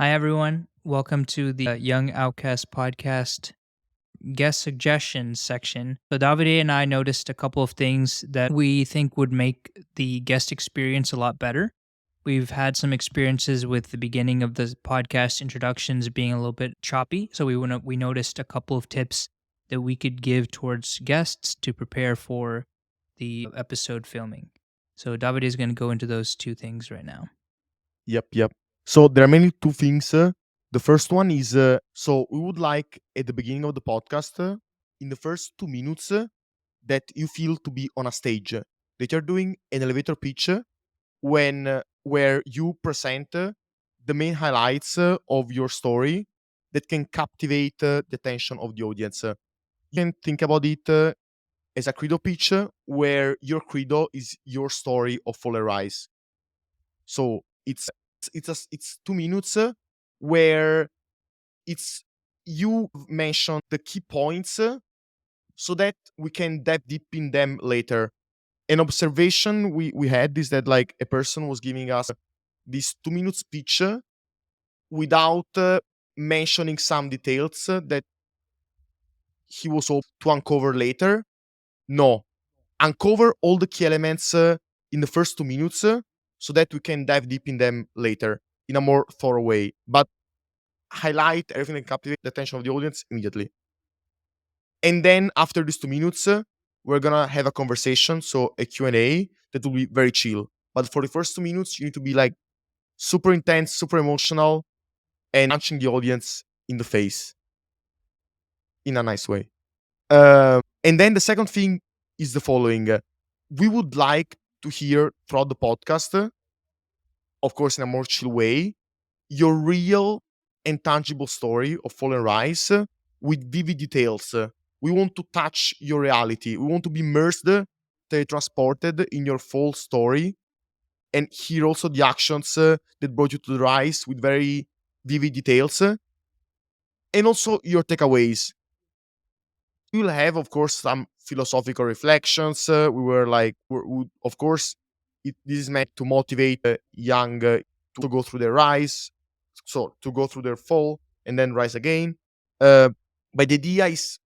Hi, everyone. Welcome to the Young Outcast podcast guest suggestions section. So, Davide and I noticed a couple of things that we think would make the guest experience a lot better. We've had some experiences with the beginning of the podcast introductions being a little bit choppy. So, we noticed a couple of tips that we could give towards guests to prepare for the episode filming. So, Davide is going to go into those two things right now. Yep. So there are mainly two things. The first one is so we would like at the beginning of the podcast, in the first 2 minutes, that you feel to be on a stage, that you're doing an elevator pitch when where you present the main highlights of your story that can captivate the attention of the audience. You can think about it as a credo pitch where your credo is your story of Fall and Rise. So it's 2 minutes where it's you mention the key points so that we can dive deep in them later. An observation we had is that like a person was giving us this 2 minute speech without mentioning some details that he was hoping to uncover later. No, uncover all the key elements in the first 2 minutes so that we can dive deep in them later in a more thorough way. But highlight everything that captivates the attention of the audience immediately. And then after these 2 minutes, we're gonna have a conversation, so a Q&A that will be very chill. But for the first 2 minutes, you need to be like super intense, super emotional, and punching the audience in the face in a nice way. And then the second thing is the following. We would like to hear throughout the podcast, of course, in a more chill way, your real and tangible story of Fall and Rise with vivid details. We want to touch your reality. We want to be immersed, transported in your full story, and hear also the actions that brought you to the rise with very vivid details, and also your takeaways. We will have, of course, some philosophical reflections. Of course, this is meant to motivate young to go through their rise, so to go through their fall and then rise again. Uh, but the idea is,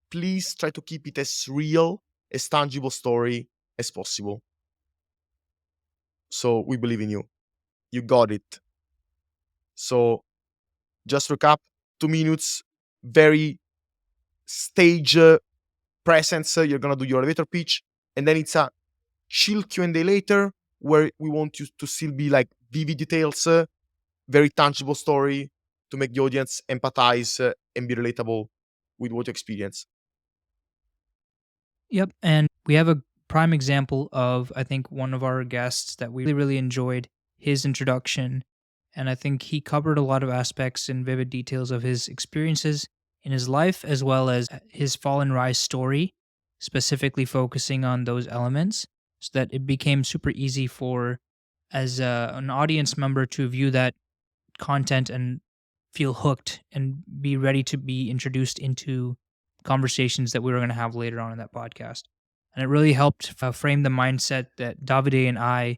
please try to keep it as real, as tangible story as possible. So we believe in you. You got it. So just recap: 2 minutes, very stage presence. You're gonna do your elevator pitch, and then it's a chill Q&A later where we want you to still be like vivid details, very tangible story to make the audience empathize and be relatable with what you experience. Yep. And we have a prime example of, I think, one of our guests that we really enjoyed his introduction. And I think he covered a lot of aspects and vivid details of his experiences in his life, as well as his fall and rise story, specifically focusing on those elements so that it became super easy for, as an audience member, to view that content and feel hooked and be ready to be introduced into conversations that we were going to have later on in that podcast. And it really helped frame the mindset that Davide and I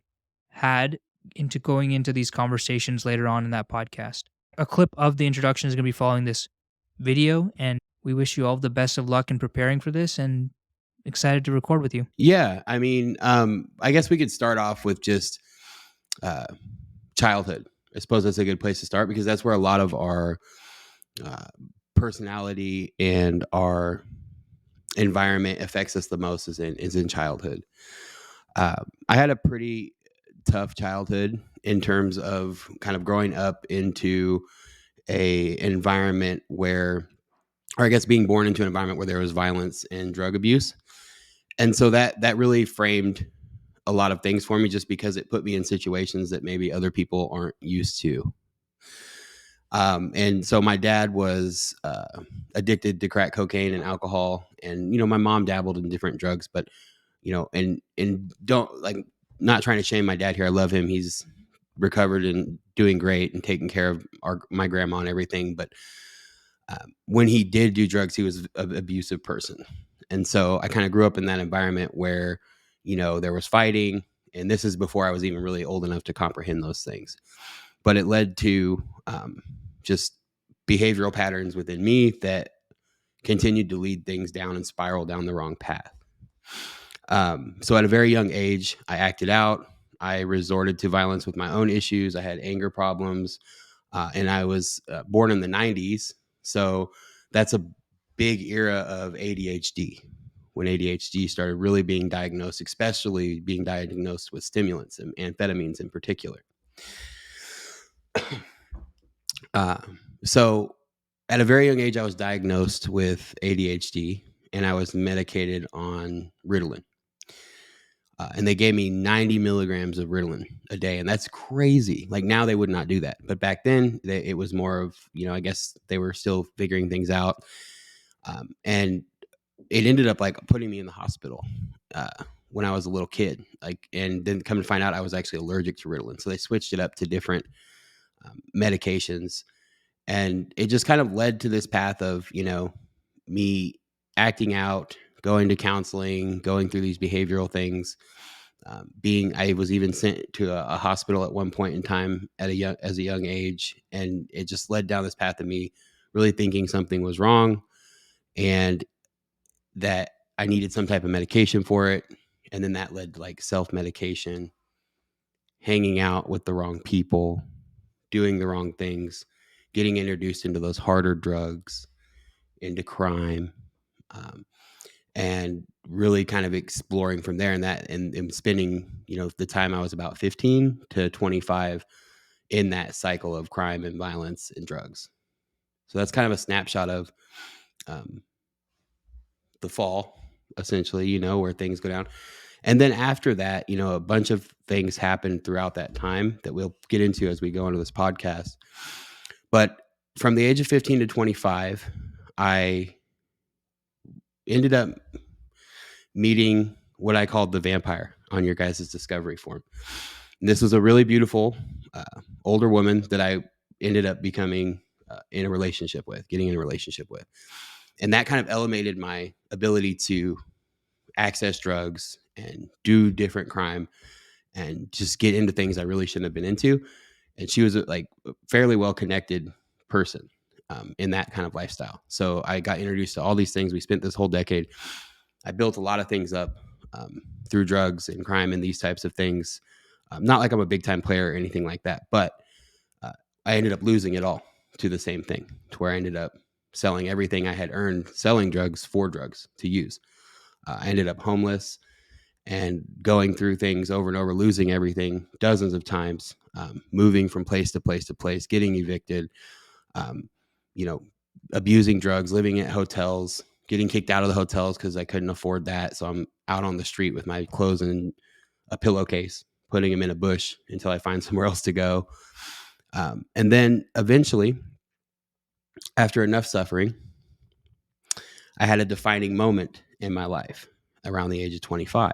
had into going into these conversations later on in that podcast. A clip of the introduction is going to be following this video, and we wish you all the best of luck in preparing for this and excited to record with you. Yeah, I guess we could start off with just childhood. I suppose that's a good place to start because that's where a lot of our uh, personality and our environment affects us the most is in childhood. I had a pretty tough childhood in terms of kind of growing up into a environment where, or I guess being born into an environment where there was violence and drug abuse, and so that really framed a lot of things for me just because it put me in situations that maybe other people aren't used to. And so my dad was addicted to crack cocaine and alcohol, and my mom dabbled in different drugs, but and don't like not trying to shame my dad here. I love him; he's recovered and doing great and taking care of my grandma and everything. But when he did do drugs, he was an abusive person, and so I kind of grew up in that environment where there was fighting, and this is before I was even really old enough to comprehend those things. But it led to just behavioral patterns within me that continued to lead things down and spiral down the wrong path. So at a very young age, I acted out. I resorted to violence with my own issues. I had anger problems, and I was born in the 90s. So that's a big era of ADHD, when ADHD started really being diagnosed, especially being diagnosed with stimulants and amphetamines in particular. So at a very young age, I was diagnosed with ADHD, and I was medicated on Ritalin. And they gave me 90 milligrams of Ritalin a day. And that's crazy. Like now they would not do that. But back then it was more of, I guess they were still figuring things out. And it ended up like putting me in the hospital when I was a little kid. And then come to find out I was actually allergic to Ritalin. So they switched it up to different medications. And it just kind of led to this path of, me acting out, going to counseling, going through these behavioral things. I was even sent to a hospital at one point in time as a young age, and it just led down this path of me really thinking something was wrong, and that I needed some type of medication for it, and then that led to like self medication, hanging out with the wrong people, doing the wrong things, getting introduced into those harder drugs, into crime. And really kind of exploring from there, and spending the time I was about 15 to 25 in that cycle of crime and violence and drugs. So that's kind of a snapshot of the fall, essentially, where things go down. And then after that, a bunch of things happened throughout that time that we'll get into as we go into this podcast. But from the age of 15 to 25, I ended up meeting what I called the vampire on your guys' discovery form. And this was a really beautiful older woman that I ended up becoming getting in a relationship with. And that kind of elevated my ability to access drugs and do different crime and just get into things I really shouldn't have been into. And she was a fairly well connected person in that kind of lifestyle. So I got introduced to all these things. We spent this whole decade. I built a lot of things up through drugs and crime and these types of things. Not like I'm a big time player or anything like that, but I ended up losing it all to the same thing, to where I ended up selling everything I had earned selling drugs for drugs to use. I ended up homeless and going through things over and over, losing everything dozens of times, moving from place to place to place, getting evicted, um, abusing drugs, living at hotels, getting kicked out of the hotels because I couldn't afford that. So I'm out on the street with my clothes in a pillowcase, putting them in a bush until I find somewhere else to go. And then eventually, after enough suffering, I had a defining moment in my life around the age of 25.